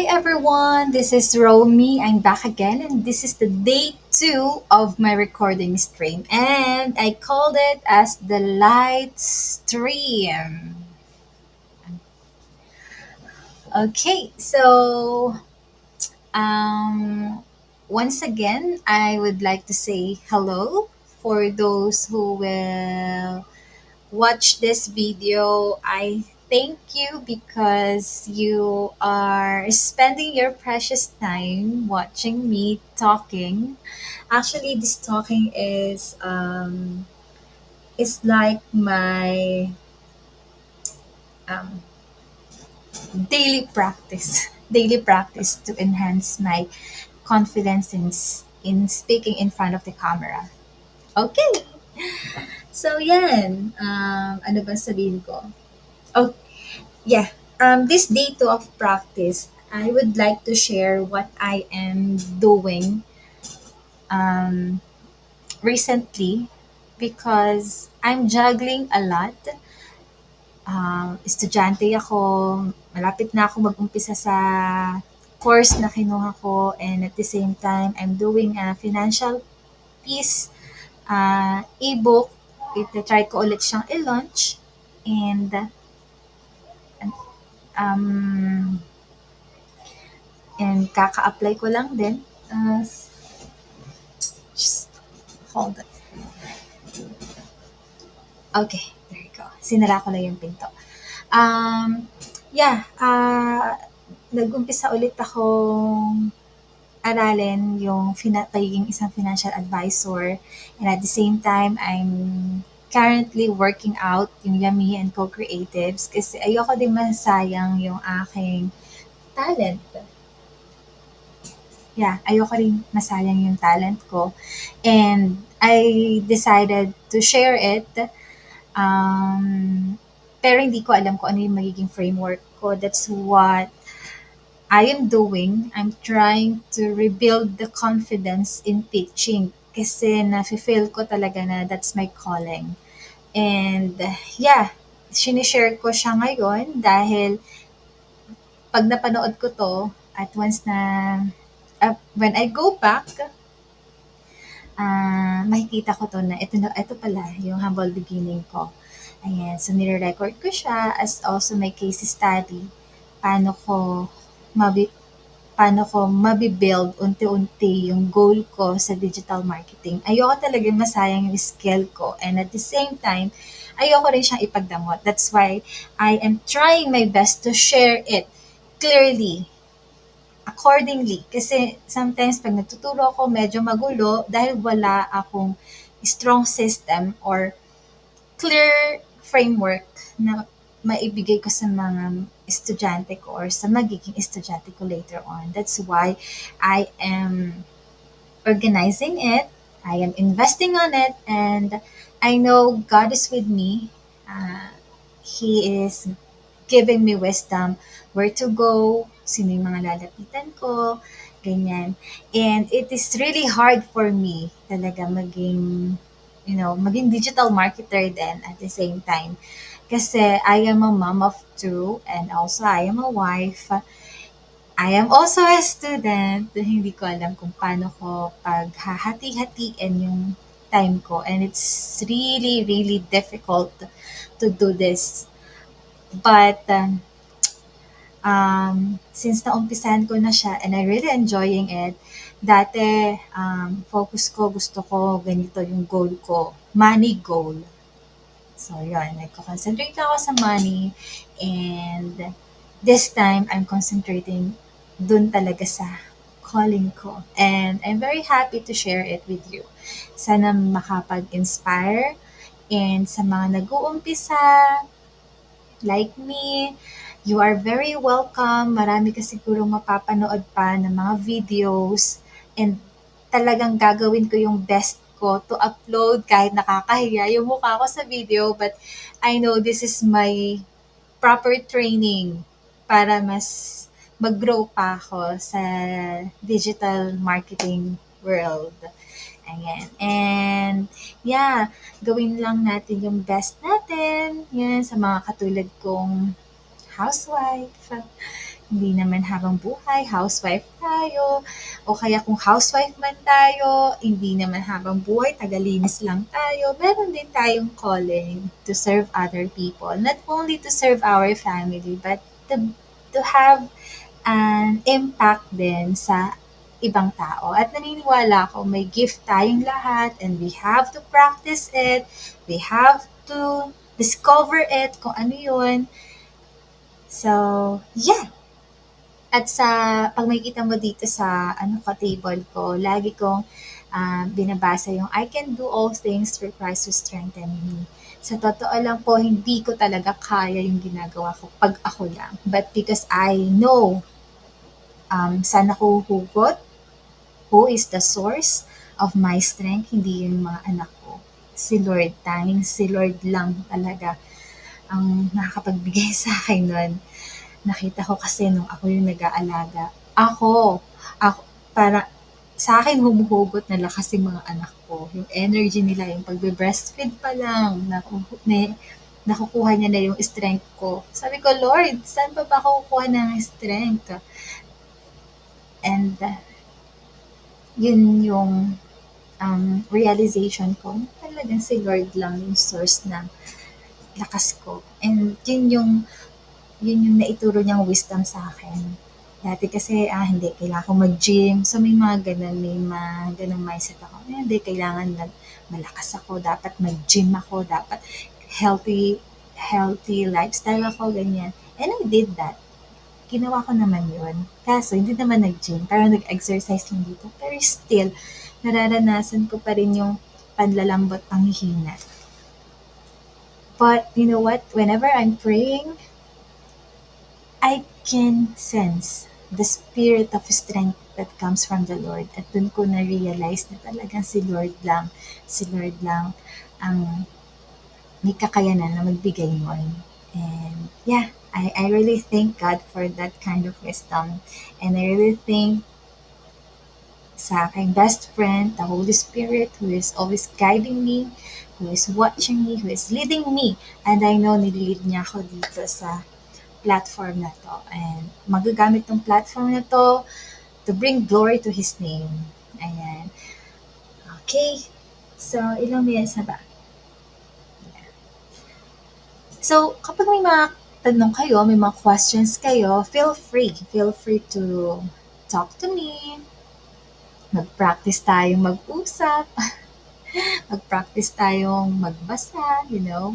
everyone, this is Romy. I'm back again, and this is the day two of my recording stream. And I called it as the light stream. Okay, so um, once again, I would like to say hello for those who will watch this video. I thank you because you are spending your precious time watching me talking. Actually, this talking is like my um, daily practice, daily practice to enhance my confidence in speaking in front of the camera. Okay, so yan. Ano ba sabihin ko? Oh, yeah. This day two of practice, I would like to share what I am doing um, recently because I'm juggling a lot. Estudyante ako, malapit na ako mag-umpisa sa course na kinuha ko, and at the same time, I'm doing a financial piece ebook. Ita-try ko ulit siyang i-launch, and um, kaka-apply ko lang din. Just hold on. Okay, there you go. Sinara ko na yung pinto. Yeah, nag-umpisa ulit akong aralin yung pagiging isang financial advisor. And at the same time, I'm currently working out yung Yummy and Co-Creatives kasi ayoko din masayang yung aking talent. Yeah, ayoko rin masayang yung talent ko. And I decided to share it. Pero hindi ko alam kung ano yung magiging framework ko. That's what I am doing. I'm trying to rebuild the confidence in pitching kasi nafe-feel ko talaga na that's my calling. And yeah, sinishare ko siya ngayon dahil pag napanood ko to at once na when I go back, makikita ko to na ito pala yung humble beginning ko. Ayan, so nire-record ko siya as also my case study. Paano ko mabi paano ko mabi-build unti-unti yung goal ko sa digital marketing. Ayoko talaga masayang yung skill ko, and at the same time, ayoko rin siyang ipagdamot. That's why I am trying my best to share it clearly, accordingly. Kasi sometimes pag nagtuturo ako, medyo magulo dahil wala akong strong system or clear framework na maibigay ko sa mga estudyante ko or sa magiging estudyante ko later on. That's why I am organizing it, I am investing on it, and I know God is with me. He is giving me wisdom where to go, sino yung mga lalapitan ko, ganyan. And it is really hard for me talaga maging digital marketer din at the same time. Kasi I am a mom of two and also I am a wife. I am also a student. Hindi ko alam kung paano ko paghahati-hatiin yung time ko. And it's really, really difficult to do this. But since naumpisahan ko na siya and I really enjoying it, dati focus ko, gusto ko ganito yung goal ko, money goal. So yun, nagko-concentrate ako sa money, and this time I'm concentrating dun talaga sa calling ko. And I'm very happy to share it with you. Sana makapag-inspire, and sa mga nag-uumpisa, like me, you are very welcome. Marami ka sigurong mapapanood pa ng mga videos, and talagang gagawin ko yung best ko to upload kahit nakakahiya yung mukha ko sa video, but I know this is my proper training para mas mag-grow pa ako sa digital marketing world. Ayan. And yeah, gawin lang natin yung best natin. Yan, sa mga katulad kong housewife. Hindi naman habang buhay, housewife tayo, o kaya kung housewife man tayo, hindi naman habang buhay, tagalinis lang tayo. Meron din tayong calling to serve other people. Not only to serve our family, but to have an impact din sa ibang tao. At naniniwala ako may gift tayong lahat and we have to practice it. We have to discover it kung ano yun. So, yeah. At sa pag makikita mo dito sa ano ko, table ko, lagi kong binabasa yung I can do all things through Christ who strengthen me. Sa totoo lang po, hindi ko talaga kaya yung ginagawa ko pag ako lang. But because I know saan ako huhugot, who is the source of my strength, hindi yung mga anak ko. Si Lord, tanging si Lord lang talaga ang nakakapagbigay sa akin nun. Nakita ko kasi nung ako yung nag-aalaga, ako, para sa akin humuhugot na lakas yung mga anak ko. Yung energy nila, yung pagbe-breastfeed pa lang, nakukuha niya na yung strength ko. Sabi ko, Lord, saan pa ba ako kukuha ng strength? And yun yung realization ko, talagang si Lord lang yung source ng lakas ko. And yun yung naituro niyang wisdom sa akin. Dati kasi, hindi, kailangan ko mag-gym. So, may mga ganun, may mga ganun mindset ako. Hindi, kailangan malakas ako, dapat mag-gym ako, dapat healthy, healthy lifestyle ako, ganyan. And I did that. Ginawa ko naman yun. Kaso, hindi naman nag-gym, pero nag-exercise lang dito. Pero still, nararanasan ko pa rin yung panlalambot, panghihina. But, you know what? Whenever I'm praying, I can sense the spirit of strength that comes from the Lord. At dun ko na-realize na talagang si Lord lang ang may kakayanan na magbigay nun. And yeah, I really thank God for that kind of wisdom. And I really thank sa aking best friend, the Holy Spirit, who is always guiding me, who is watching me, who is leading me. And I know nililid niya ako dito sa platform na to. And magagamit ng platform na to bring glory to His name. Ayan. Okay. So, ilang minutes na ba? So, kapag may mga tanong kayo, may mga questions kayo, feel free. Feel free to talk to me. Mag-practice tayong mag-usap. Mag-practice tayong magbasa,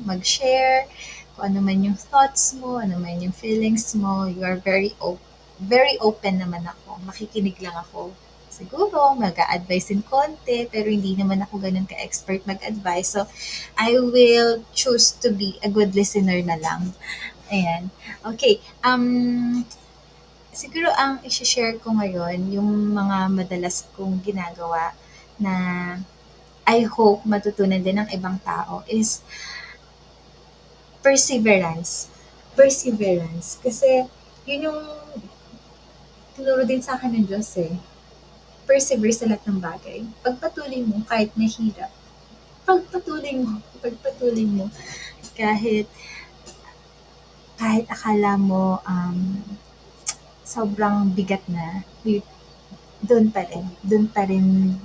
mag-share. Kung ano man yung thoughts mo, ano man yung feelings mo, you are very open naman ako. Makikinig lang ako. Siguro, mag-a-advise din konti, pero hindi naman ako ganun ka-expert mag-advise. So, I will choose to be a good listener na lang. Ayan. Okay. Siguro ang i-share ko ngayon, yung mga madalas kong ginagawa na I hope matutunan din ng ibang tao is perseverance. Perseverance. Kasi, yun yung tinuro din sa akin ng Diyos eh. Persevere sa lahat ng bagay. Pagpatuloy mo kahit mahirap. Pagpatuloy mo. Kahit akala mo sobrang bigat na, doon pa rin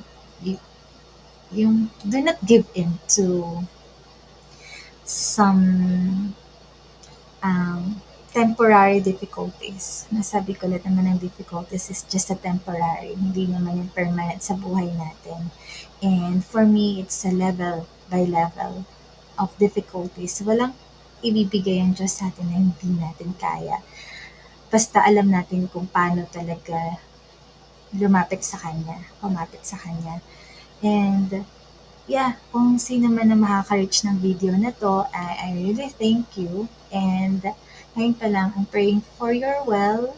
yung do not give in to some temporary difficulties. Nasabi ko lahat naman ng difficulties is just a temporary. Hindi naman yung permanent sa buhay natin. And for me, it's a level by level of difficulties. Walang ibibigay ang Diyos sa atin na hindi natin kaya. Basta alam natin kung paano talaga pumapit sa Kanya. And yeah, kung sino man na makaka-reach ng video na to, I really thank you. And ngayon pa lang, I'm praying for your well.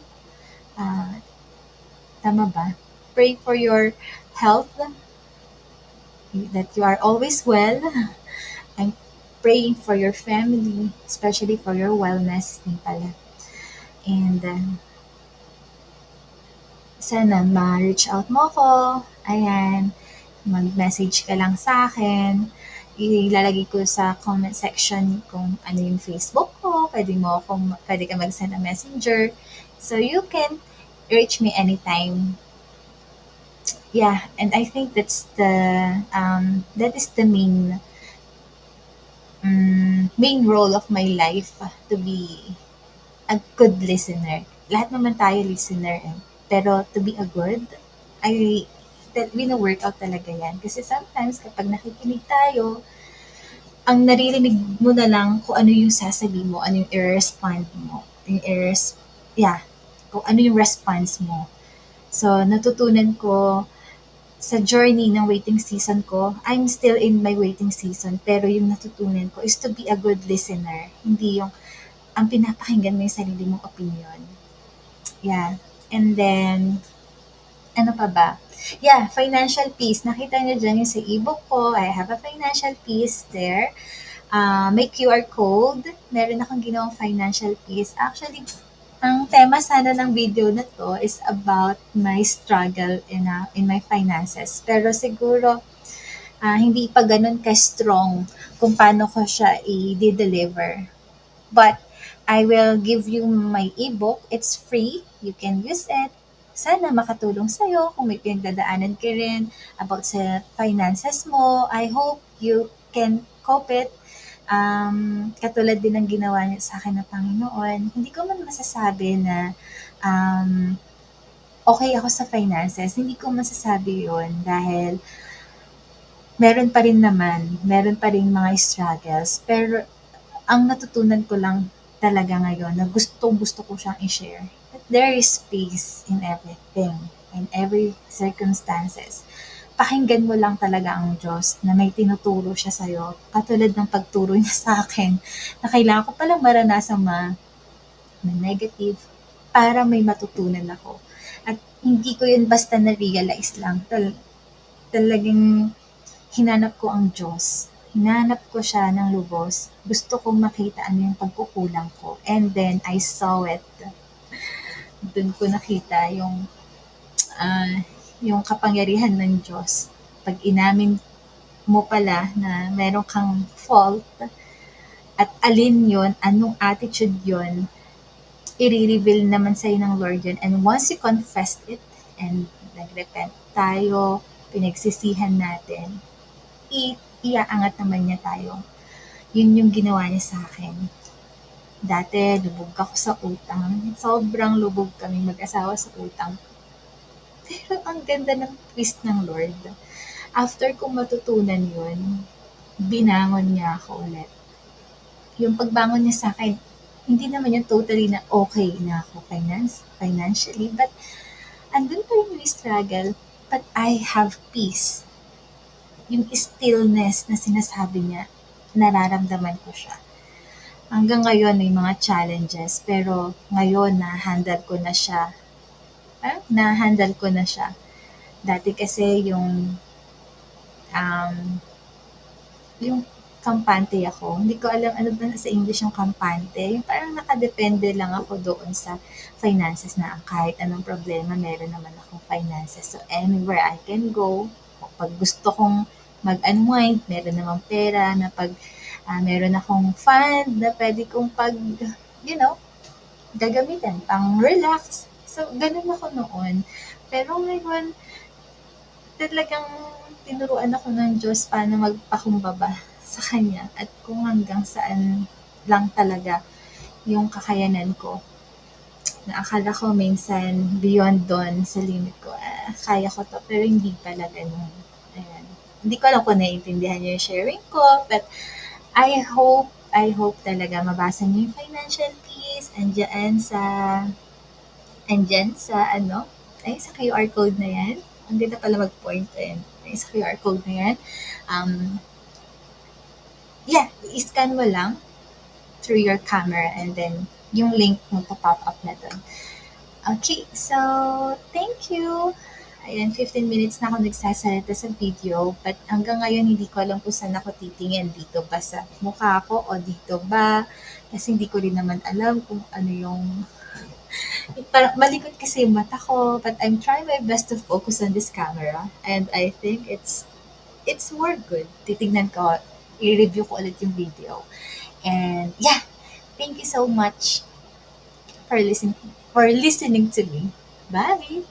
Tama ba? Pray for your health, that you are always well. I'm praying for your family, especially for your wellness din pala. And sana ma-reach out mo ko. Ayan, mag-message ka lang sa akin. Ilalagay ko sa comment section kung ano yung Facebook ko, pwede ka mag-send a messenger. So you can reach me anytime. Yeah, and I think that is the main role of my life, to be a good listener. Lahat naman tayo listener eh. Pero to be a good, I that wino-workout talaga yan. Kasi sometimes kapag nakikinig tayo, ang naririnig mo na lang kung ano yung sasabihin mo, ano yung i-respond mo. Yung yeah, kung ano yung response mo. So, natutunan ko sa journey ng waiting season ko, I'm still in my waiting season, pero yung natutunan ko is to be a good listener. Hindi yung ang pinapakinggan mo yung sarili mong opinion. Yeah. And then, ano pa ba? Yeah, financial peace. Nakita niyo dyan yung sa ebook ko. I have a financial peace there. May QR code. Meron akong ginawang financial peace. Actually, ang tema sana ng video na to is about my struggle in my finances. Pero siguro, hindi pa ganun ka-strong kung paano ko siya i-deliver. But I will give you my ebook. It's free. You can use it. Sana makatulong sa'yo kung may pinagdadaanan ka rin about sa finances mo. I hope you can cope it. Katulad din ng ginawa niya sa akin ng Panginoon. Hindi ko man masasabi na um, okay ako sa finances. Hindi ko masasabi yon dahil meron pa rin mga struggles. Pero ang natutunan ko lang talaga ngayon na gustong-gusto ko siyang i-share. That there is peace in everything, in every circumstances. Pakinggan mo lang talaga ang Diyos na may tinuturo siya sa'yo. Katulad ng pagturo niya sa akin na kailangan ko palang maranasan na negative para may matutunan ako. At hindi ko yun basta na-realize lang. Talagang hinanap ko ang Diyos. Hinanap ko siya ng lubos. Gusto kong makita ano yung pagkukulang ko. And then, I saw it. Doon ko nakita yung kapangyarihan ng Diyos. Pag inamin mo pala na meron kang fault, at alin yon, anong attitude yon, i-reveal naman sa'yo ng Lord yun. And once you confess it, and nag-repent tayo, pinagsisihan natin, iaangat naman niya tayo. Yun yung ginawa niya sa akin. Dati, lubog ako sa utang. Sobrang lubog kami mag-asawa sa utang. Pero ang ganda ng twist ng Lord. After kong matutunan yun, binangon niya ako ulit. Yung pagbangon niya sa akin, hindi naman yung totally na okay na ako financially, but andun pa rin yung struggle, but I have peace. Yung stillness na sinasabi niya, nararamdaman ko siya. Hanggang ngayon may mga challenges, pero ngayon na-handle ko na siya. Dati kasi um, yung kampante ako, hindi ko alam ano ba sa English yung kampante, yung parang nakadepende lang ako doon sa finances na kahit anong problema, meron naman akong finances. So anywhere I can go, pag gusto kong mag-unwind, meron namang pera na meron akong fund na pwede kong gagamitin pang relax. So, ganun ako noon. Pero ngayon, talagang tinuruan ako ng Diyos paano magpakumbaba sa Kanya at kung hanggang saan lang talaga yung kakayanan ko. Na akala ko minsan beyond doon sa limit ko, kaya ko to, pero hindi pala ganun. Ayan. Hindi ko alam kung naiintindihan niyo yung sharing ko, but I hope talaga mabasa niyo yung financial peace, andyan sa sa QR code na yan. Ang ganda pala mag-point din. Ay, sa QR code na yan. Um, yeah, i-scan mo lang through your camera and then yung link mo pop up na dun. Okay, so thank you. Ayan, 15 minutes na ako nagsasalita sa video, but hanggang ngayon hindi ko alam kung saan ako titingin. Dito ba sa mukha ko o dito ba? Kasi hindi ko rin naman alam kung ano yung parang malikot kasi yung mata ko, but I'm trying my best to focus on this camera. And I think it's more good. Titignan ko, i-review ko ulit yung video. And yeah, Thank you so much for listening to me. Bye.